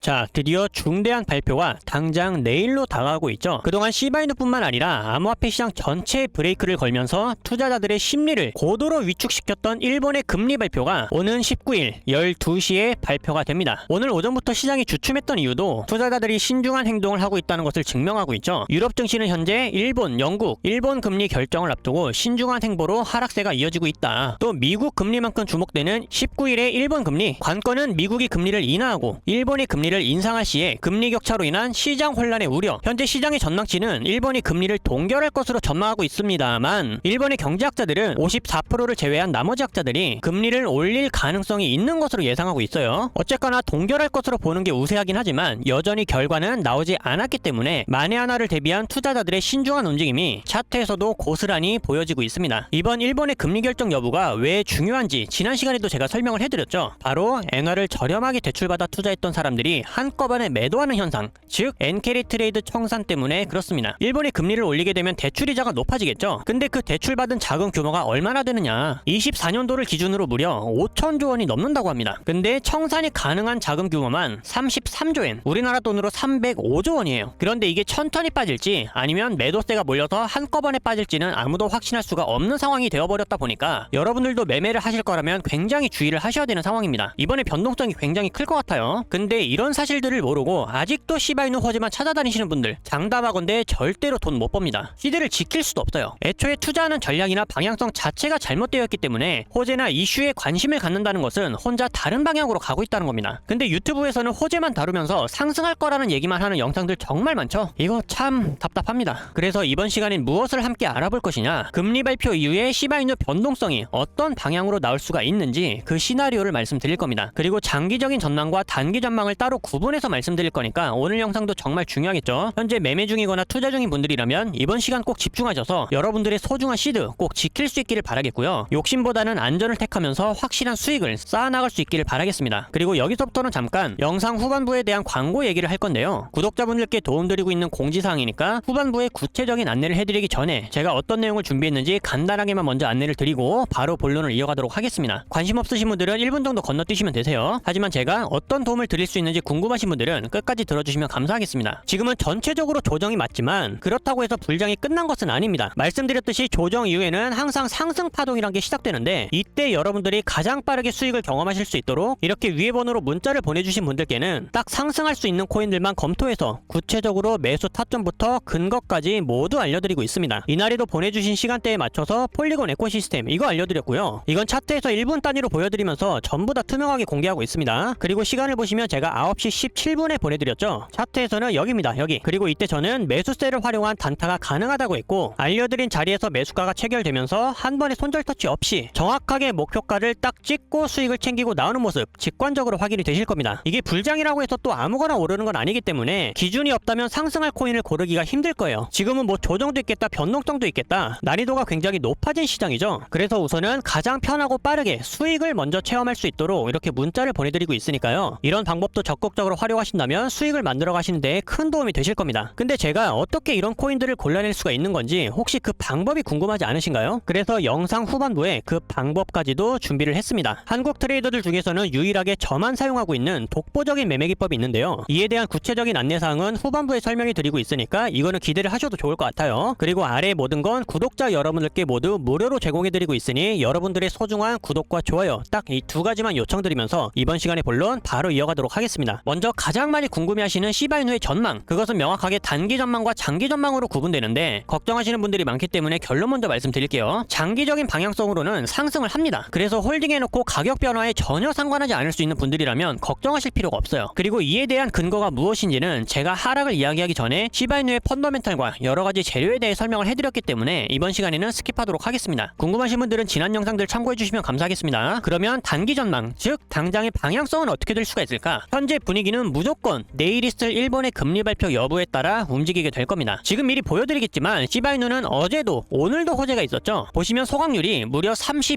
자, 드디어 중대한 발표가 당장 내일로 다가오고 있죠. 그동안 시바이누뿐만 아니라 암호화폐 시장 전체에 브레이크를 걸면서 투자자들의 심리를 고도로 위축시켰던 일본의 금리 발표가 오는 19일 12시에 발표가 됩니다. 오늘 오전부터 시장이 주춤했던 이유도 투자자들이 신중한 행동을 하고 있다는 것을 증명하고 있죠. 유럽 증시는 현재 일본, 영국, 일본 금리 결정을 앞두고 신중한 행보로 하락세가 이어지고 있다. 또 미국 금리만큼 주목되는 19일의 일본 금리, 관건은 미국이 금리를 인하하고 일본이 금리를 인상할 시에 금리 격차로 인한 시장 혼란의 우려. 현재 시장의 전망치는 일본이 금리를 동결할 것으로 전망하고 있습니다만 일본의 경제학자들은 54%를 제외한 나머지 학자들이 금리를 올릴 가능성이 있는 것으로 예상하고 있어요. 어쨌거나 동결할 것으로 보는 게 우세하긴 하지만 여전히 결과는 나오지 않았기 때문에 만에 하나를 대비한 투자자들의 신중한 움직임이 차트에서도 고스란히 보여지고 있습니다. 이번 일본의 금리 결정 여부가 왜 중요한지 지난 시간에도 제가 설명을 해드렸죠. 바로 엔화를 저렴하게 대출받아 투자했던 사람들이 한꺼번에 매도하는 현상, 즉 엔캐리 트레이드 청산 때문에 그렇습니다. 일본이 금리를 올리게 되면 대출이자가 높아지겠죠. 근데 그 대출받은 자금 규모가 얼마나 되느냐, 24년도를 기준으로 무려 5천조 원이 넘는다고 합니다. 근데 청산이 가능한 자금 규모만 33조엔, 우리나라 돈으로 305조 원이에요. 그런데 이게 천천히 빠질지 아니면 매도세가 몰려서 한꺼번에 빠질지는 아무도 확신할 수가 없는 상황이 되어버렸다 보니까 여러분들도 매매를 하실 거라면 굉장히 주의를 하셔야 되는 상황입니다. 이번에 변동성이 굉장히 클 것 같아요. 근데 이런 사실들을 모르고 아직도 시바이누 호재만 찾아다니시는 분들, 장담하건대 절대로 돈 못 법니다. 시대를 지킬 수도 없어요. 애초에 투자하는 전략이나 방향성 자체가 잘못되어 있기 때문에 호재나 이슈에 관심을 갖는다는 것은 혼자 다른 방향으로 가고 있다는 겁니다. 근데 유튜브에서는 호재만 다루면서 상승할 거라는 얘기만 하는 영상들 정말 많죠? 이거 참 답답합니다. 그래서 이번 시간엔 무엇을 함께 알아볼 것이냐, 금리 발표 이후에 시바이누 변동성이 어떤 방향으로 나올 수가 있는지 그 시나리오를 말씀드릴 겁니다. 그리고 장기적인 전망과 단기 전망을 따로 구분해서 말씀드릴 거니까 오늘 영상도 정말 중요하겠죠. 현재 매매 중이거나 투자 중인 분들이라면 이번 시간 꼭 집중하셔서 여러분들의 소중한 시드 꼭 지킬 수 있기를 바라겠고요. 욕심보다는 안전을 택하면서 확실한 수익을 쌓아나갈 수 있기를 바라겠습니다. 그리고 여기서부터는 잠깐 영상 후반부에 대한 광고 얘기를 할 건데요. 구독자분들께 도움드리고 있는 공지사항이니까 후반부에 구체적인 안내를 해드리기 전에 제가 어떤 내용을 준비했는지 간단하게만 먼저 안내를 드리고 바로 본론을 이어가도록 하겠습니다. 관심 없으신 분들은 1분 정도 건너뛰시면 되세요. 하지만 제가 어떤 도움을 드릴 수 있는지 궁금하신 분들은 끝까지 들어주시면 감사하겠습니다. 지금은 전체적으로 조정이 맞지만 그렇다고 해서 불장이 끝난 것은 아닙니다. 말씀드렸듯이 조정 이후에는 항상 상승 파동이란 게 시작되는데 이때 여러분들이 가장 빠르게 수익을 경험하실 수 있도록 이렇게 위에 번호로 문자를 보내주신 분들께는 딱 상승할 수 있는 코인들만 검토해서 구체적으로 매수 타점부터 근거까지 모두 알려드리고 있습니다. 이날에도 보내주신 시간대에 맞춰서 폴리곤 에코시스템 이거 알려드렸고요. 이건 차트에서 1분 단위로 보여드리면서 전부 다 투명하게 공개하고 있습니다. 그리고 시간을 보시면 제가 9시 17분에 보내드렸죠. 차트에서는 여기입니다. 여기. 그리고 이때 저는 매수세를 활용한 단타가 가능하다고 했고 알려드린 자리에서 매수가가 체결되면서 한 번의 손절 터치 없이 정확하게 목표가를 딱 찍고 수익을 챙기고 나오는 모습 직관적으로 확인이 되실 겁니다. 이게 불장이라고 해서 또 아무거나 오르는 건 아니기 때문에 기준이 없다면 상승할 코인을 고르기가 힘들 거예요. 지금은 뭐 조정도 있겠다, 변동성도 있겠다, 난이도가 굉장히 높아진 시장이죠. 그래서 우선은 가장 편하고 빠르게 수익을 먼저 체험할 수 있도록 이렇게 문자를 보내드리고 있으니까요. 이런 방법도 적극적으로 활용하신다면 수익을 만들어 가시는 데 큰 도움이 되실 겁니다. 근데 제가 어떻게 이런 코인들을 골라낼 수가 있는 건지 혹시 그 방법이 궁금하지 않으신가요? 그래서 영상 후반부에 그 방법까지도 준비를 했습니다. 한국 트레이더들 중에서는 유일하게 저만 사용하고 있는 독보적인 매매 기법이 있는데요. 이에 대한 구체적인 안내사항은 후반부에 설명해 드리고 있으니까 이거는 기대를 하셔도 좋을 것 같아요. 그리고 아래 모든 건 구독자 여러분들께 모두 무료로 제공해 드리고 있으니 여러분들의 소중한 구독과 좋아요 딱 이 두 가지만 요청드리면서 이번 시간의 본론 바로 이어가도록 하겠습니다. 먼저 가장 많이 궁금해하시는 시바이누의 전망, 그것은 명확하게 단기 전망과 장기 전망으로 구분되는데 걱정하시는 분들이 많기 때문에 결론 먼저 말씀드릴게요. 장기적인 방향성으로는 상승을 합니다. 그래서 홀딩해놓고 가격 변화에 전혀 상관하지 않을 수 있는 분들이라면 걱정하실 필요가 없어요. 그리고 이에 대한 근거가 무엇인지는 제가 하락을 이야기하기 전에 시바이누의 펀더멘탈과 여러가지 재료에 대해 설명을 해드렸기 때문에 이번 시간에는 스킵하도록 하겠습니다. 궁금하신 분들은 지난 영상들 참고해주시면 감사하겠습니다. 그러면 단기 전망, 즉 당장의 방향성은 어떻게 될 수가 있을까? 현재 분위기는 무조건 내일 있을 일본의 금리 발표 여부에 따라 움직이게 될 겁니다. 지금 미리 보여드리겠지만 시바이누는 어제도 오늘도 호재가 있었죠. 보시면 소각률이 무려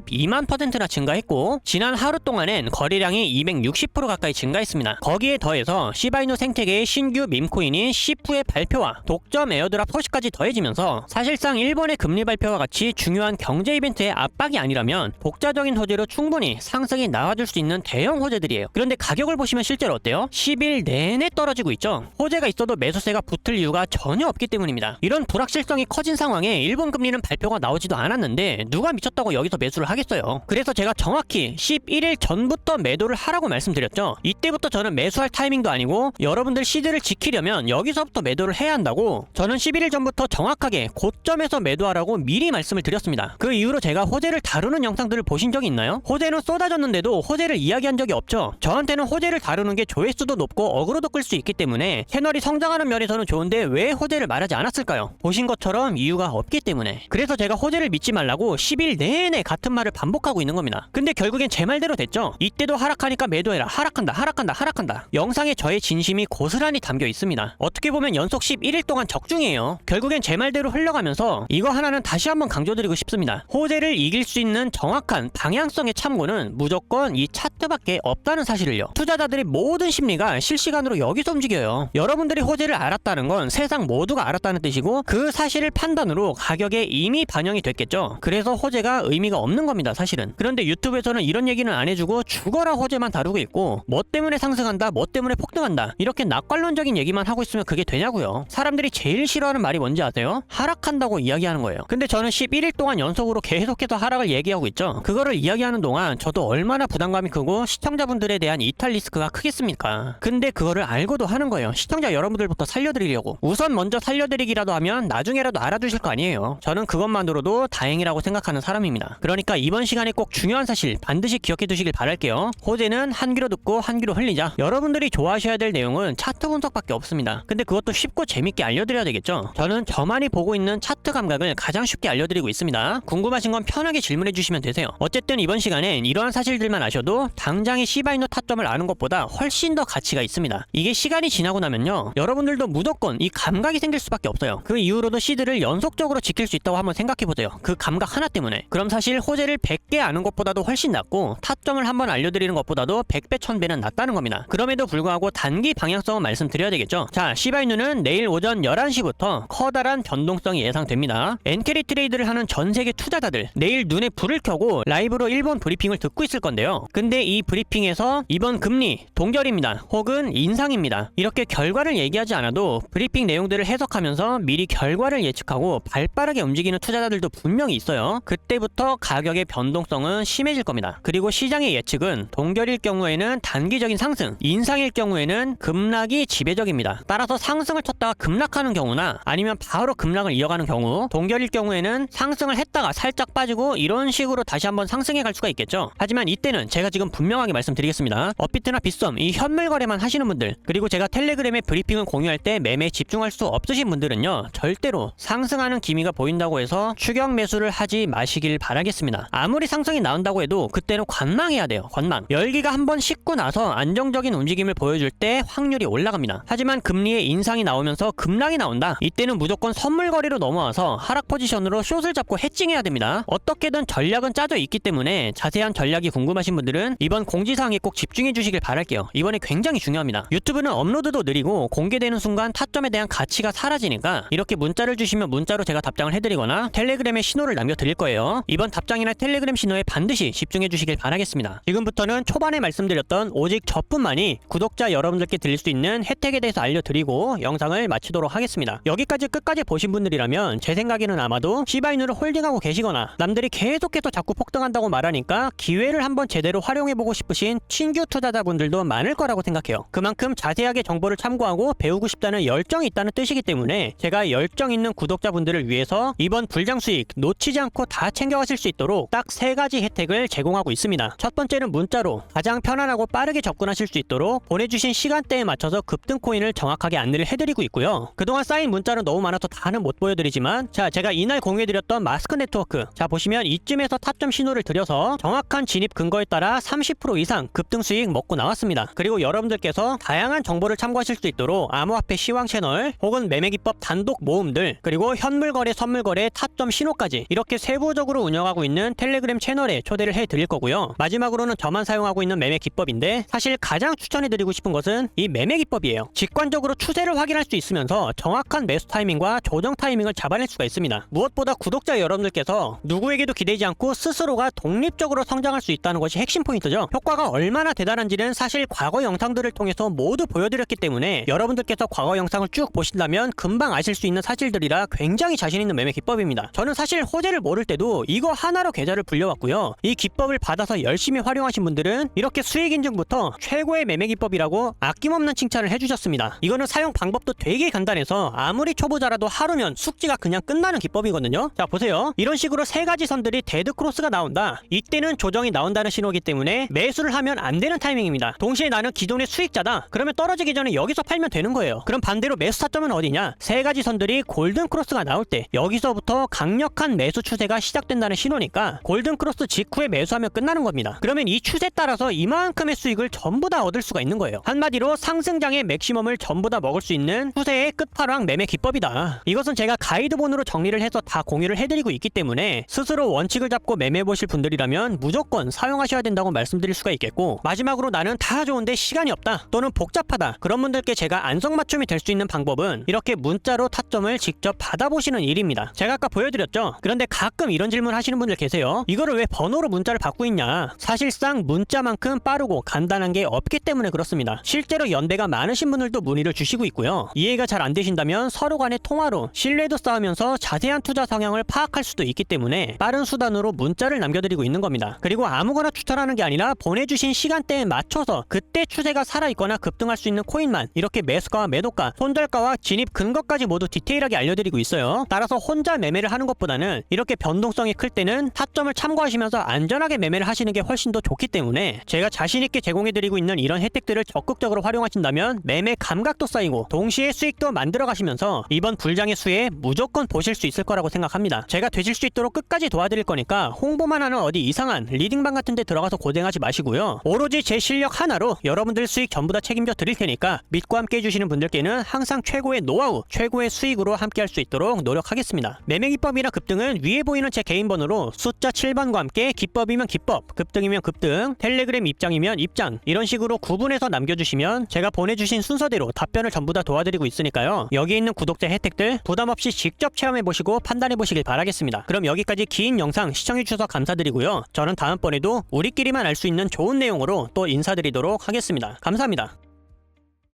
32만%나 증가했고 지난 하루 동안엔 거래량이 260% 가까이 증가했습니다. 거기에 더해서 시바이누 생태계의 신규 밈코인인 시프의 발표와 독점 에어드랍 소식까지 더해지면서 사실상 일본의 금리 발표와 같이 중요한 경제 이벤트의 압박이 아니라면 독자적인 호재로 충분히 상승이 나와줄 수 있는 대형 호재들이에요. 그런데 가격을 보시면 실제로 어때요? 어때요? 10일 내내 떨어지고 있죠. 호재가 있어도 매수세가 붙을 이유가 전혀 없기 때문입니다. 이런 불확실성이 커진 상황에 일본 금리는 발표가 나오지도 않았는데 누가 미쳤다고 여기서 매수를 하겠어요. 그래서 제가 정확히 11일 전부터 매도를 하라고 말씀드렸죠. 이때부터 저는 매수할 타이밍도 아니고 여러분들 시드를 지키려면 여기서부터 매도를 해야 한다고 저는 11일 전부터 정확하게 고점에서 매도하라고 미리 말씀을 드렸습니다. 그 이후로 제가 호재를 다루는 영상들을 보신 적이 있나요? 호재는 쏟아졌는데도 호재를 이야기한 적이 없죠. 저한테는 호재를 다루는 게 조회수도 높고 어그로도 끌 수 있기 때문에 채널이 성장하는 면에서는 좋은데 왜 호재를 말하지 않았을까요? 보신 것처럼 이유가 없기 때문에. 그래서 제가 호재를 믿지 말라고 10일 내내 같은 말을 반복하고 있는 겁니다. 근데 결국엔 제 말대로 됐죠. 이때도 하락하니까 매도해라. 하락한다 하락한다 하락한다. 영상에 저의 진심이 고스란히 담겨 있습니다. 어떻게 보면 연속 11일 동안 적중이에요. 결국엔 제 말대로 흘러가면서 이거 하나는 다시 한번 강조드리고 싶습니다. 호재를 이길 수 있는 정확한 방향성의 참고는 무조건 이 차트밖에 없다는 사실을요. 투자자들의 모든 심리가 실시간으로 여기서 움직여요. 여러분들이 호재를 알았다는 건 세상 모두가 알았다는 뜻이고 그 사실을 판단으로 가격에 이미 반영이 됐겠죠. 그래서 호재가 의미가 없는 겁니다, 사실은. 그런데 유튜브에서는 이런 얘기는 안 해주고 죽어라 호재만 다루고 있고 뭐 때문에 상승한다, 뭐 때문에 폭등한다 이렇게 낙관론적인 얘기만 하고 있으면 그게 되냐고요. 사람들이 제일 싫어하는 말이 뭔지 아세요? 하락한다고 이야기하는 거예요. 근데 저는 11일 동안 연속으로 계속해서 하락을 얘기하고 있죠. 그거를 이야기하는 동안 저도 얼마나 부담감이 크고 시청자분들에 대한 이탈 리스크가 크겠습니까? 근데 그거를 알고도 하는 거예요. 시청자 여러분들부터 살려드리려고. 우선 먼저 살려드리기라도 하면 나중에라도 알아두실 거 아니에요. 저는 그것만으로도 다행이라고 생각하는 사람입니다. 그러니까 이번 시간에 꼭 중요한 사실 반드시 기억해 두시길 바랄게요. 호재는 한 귀로 듣고 한 귀로 흘리자. 여러분들이 좋아하셔야 될 내용은 차트 분석밖에 없습니다. 근데 그것도 쉽고 재밌게 알려드려야 되겠죠. 저는 저만이 보고 있는 차트 감각을 가장 쉽게 알려드리고 있습니다. 궁금하신 건 편하게 질문해 주시면 되세요. 어쨌든 이번 시간엔 이러한 사실들만 아셔도 당장의 시바이노 타점을 아는 것보다 훨씬 더 가치가 있습니다. 이게 시간이 지나고 나면요, 여러분들도 무조건 이 감각이 생길 수밖에 없어요. 그 이후로도 시드를 연속적으로 지킬 수 있다고 한번 생각해보세요. 그 감각 하나 때문에. 그럼 사실 호재를 100개 아는 것보다도 훨씬 낫고 타점을 한번 알려드리는 것보다도 100배 1000배는 낫다는 겁니다. 그럼에도 불구하고 단기 방향성은 말씀드려야 되겠죠. 자, 시바이누는 내일 오전 11시부터 커다란 변동성이 예상됩니다. 엔캐리 트레이드를 하는 전 세계 투자자들 내일 눈에 불을 켜고 라이브로 일본 브리핑을 듣고 있을 건데요. 근데 이 브리핑에서 이번 금리 동결입니다. 혹은 인상입니다. 이렇게 결과를 얘기하지 않아도 브리핑 내용들을 해석하면서 미리 결과를 예측하고 발빠르게 움직이는 투자자들도 분명히 있어요. 그때부터 가격의 변동성은 심해질 겁니다. 그리고 시장의 예측은 동결일 경우에는 단기적인 상승, 인상일 경우에는 급락이 지배적입니다. 따라서 상승을 쳤다가 급락하는 경우나 아니면 바로 급락을 이어가는 경우, 동결일 경우에는 상승을 했다가 살짝 빠지고 이런 식으로 다시 한번 상승해 갈 수가 있겠죠. 하지만 이때는 제가 지금 분명하게 말씀드리겠습니다. 업비트나 빗썸, 이 현물 거래만 하시는 분들, 그리고 제가 텔레그램에 브리핑을 공유할 때 매매에 집중할 수 없으신 분들은요, 절대로 상승하는 기미가 보인다고 해서 추격 매수를 하지 마시길 바라겠습니다. 아무리 상승이 나온다고 해도 그때는 관망해야 돼요. 관망. 열기가 한번 식고 나서 안정적인 움직임을 보여줄 때 확률이 올라갑니다. 하지만 금리의 인상이 나오면서 급락이 나온다. 이때는 무조건 선물 거래로 넘어와서 하락 포지션으로 숏을 잡고 해칭해야 됩니다. 어떻게든 전략은 짜져 있기 때문에 자세한 전략이 궁금하신 분들은 이번 공지사항에 꼭 집중해 주시길 바랄게요. 이번에 굉장히 중요합니다. 유튜브는 업로드도 느리고 공개되는 순간 타점에 대한 가치가 사라지니까 이렇게 문자를 주시면 문자로 제가 답장을 해드리거나 텔레그램에 신호를 남겨드릴 거예요. 이번 답장이나 텔레그램 신호에 반드시 집중해 주시길 바라겠습니다. 지금부터는 초반에 말씀드렸던 오직 저뿐만이 구독자 여러분들께 드릴 수 있는 혜택에 대해서 알려드리고 영상을 마치도록 하겠습니다. 여기까지 끝까지 보신 분들이라면 제 생각에는 아마도 시바이누를 홀딩하고 계시거나 남들이 계속해서 자꾸 폭등한다고 말하니까 기회를 한번 제대로 활용해보고 싶으신 신규 투자자분들도 많을 거라고 생각해요. 그만큼 자세하게 정보를 참고하고 배우고 싶다는 열정이 있다는 뜻이기 때문에 제가 열정 있는 구독자분들을 위해서 이번 불장 수익 놓치지 않고 다 챙겨가실 수 있도록 딱 3가지 혜택을 제공하고 있습니다. 첫 번째는 문자로 가장 편안하고 빠르게 접근하실 수 있도록 보내주신 시간대에 맞춰서 급등 코인을 정확하게 안내를 해드리고 있고요. 그동안 쌓인 문자는 너무 많아서 다는 못 보여드리지만, 자, 제가 이날 공유해드렸던 마스크 네트워크, 자 보시면 이쯤에서 타점 신호를 드려서 정확한 진입 근거에 따라 30% 이상 급등 수익 먹고 나왔습니다. 그리고 여러분들께서 다양한 정보를 참고하실 수 있도록 암호화폐 시황 채널 혹은 매매기법 단독 모음들, 그리고 현물거래 선물거래 타점 신호까지 이렇게 세부적으로 운영하고 있는 텔레그램 채널에 초대를 해드릴 거고요. 마지막으로는 저만 사용하고 있는 매매 기법인데, 사실 가장 추천해드리고 싶은 것은 이 매매 기법이에요. 직관적으로 추세를 확인할 수 있으면서 정확한 매수 타이밍과 조정 타이밍을 잡아낼 수가 있습니다. 무엇보다 구독자 여러분들께서 누구에게도 기대지 않고 스스로가 독립적으로 성장할 수 있다는 것이 핵심 포인트죠. 효과가 얼마나 대단한지는 사실 과거에 과거 영상들을 통해서 모두 보여드렸기 때문에 여러분들께서 과거 영상을 쭉 보신다면 금방 아실 수 있는 사실들이라 굉장히 자신 있는 매매 기법입니다. 저는 사실 호재를 모를 때도 이거 하나로 계좌를 불려왔고요. 이 기법을 받아서 열심히 활용하신 분들은 이렇게 수익 인증부터 최고의 매매 기법이라고 아낌없는 칭찬을 해주셨습니다. 이거는 사용 방법도 되게 간단해서 아무리 초보자라도 하루면 숙지가 그냥 끝나는 기법이거든요. 자 보세요. 이런 식으로 세 가지 선들이 데드 크로스가 나온다. 이때는 조정이 나온다는 신호이기 때문에 매수를 하면 안 되는 타이밍입니다. 동시에 나는 기존의 수익자다. 그러면 떨어지기 전에 여기서 팔면 되는 거예요. 그럼 반대로 매수 타점은 어디냐? 세 가지 선들이 골든 크로스가 나올 때 여기서부터 강력한 매수 추세가 시작된다는 신호니까 골든 크로스 직후에 매수하면 끝나는 겁니다. 그러면 이 추세에 따라서 이만큼의 수익을 전부 다 얻을 수가 있는 거예요. 한마디로 상승장의 맥시멈을 전부 다 먹을 수 있는 추세의 끝판왕 매매 기법이다. 이것은 제가 가이드본으로 정리를 해서 다 공유를 해드리고 있기 때문에 스스로 원칙을 잡고 매매해보실 분들이라면 무조건 사용하셔야 된다고 말씀드릴 수가 있겠고, 마지막으로 나는 다 좋은데 시간이 없다 또는 복잡하다 그런 분들께 제가 안성맞춤이 될 수 있는 방법은 이렇게 문자로 타점을 직접 받아보시는 일입니다. 제가 아까 보여드렸죠. 그런데 가끔 이런 질문 하시는 분들 계세요. 이거를 왜 번호로 문자를 받고 있냐? 사실상 문자만큼 빠르고 간단한 게 없기 때문에 그렇습니다. 실제로 연배가 많으신 분들도 문의를 주시고 있고요. 이해가 잘 안 되신다면 서로 간의 통화로 신뢰도 쌓으면서 자세한 투자 성향을 파악할 수도 있기 때문에 빠른 수단으로 문자를 남겨드리고 있는 겁니다. 그리고 아무거나 추천하는 게 아니라 보내주신 시간대에 맞춰서 그때 추세가 살아있거나 급등할 수 있는 코인만 이렇게 매수가와 매도가, 손절가와 진입 근거까지 모두 디테일하게 알려드리고 있어요. 따라서 혼자 매매를 하는 것보다는 이렇게 변동성이 클 때는 타점을 참고하시면서 안전하게 매매를 하시는 게 훨씬 더 좋기 때문에 제가 자신있게 제공해드리고 있는 이런 혜택들을 적극적으로 활용하신다면 매매 감각도 쌓이고 동시에 수익도 만들어 가시면서 이번 불장의 수에 무조건 보실 수 있을 거라고 생각합니다. 제가 되실 수 있도록 끝까지 도와드릴 거니까 홍보만 하는 어디 이상한 리딩방 같은 데 들어가서 고생하지 마시고요. 오로지 제 실력 하나로 여러분들 수익 전부 다 책임져 드릴 테니까 믿고 함께 해주시는 분들께는 항상 최고의 노하우, 최고의 수익으로 함께 할 수 있도록 노력하겠습니다. 매매 기법이나 급등은 위에 보이는 제 개인 번호로 숫자 7번과 함께 기법이면 기법, 급등이면 급등, 텔레그램 입장이면 입장 이런 식으로 구분해서 남겨주시면 제가 보내주신 순서대로 답변을 전부 다 도와드리고 있으니까요. 여기 있는 구독자 혜택들 부담없이 직접 체험해보시고 판단해보시길 바라겠습니다. 그럼 여기까지 긴 영상 시청해주셔서 감사드리고요. 저는 다음번에도 우리끼리만 알 수 있는 좋은 내용으로 또 인사드리도록 하겠습니다. 감사합니다.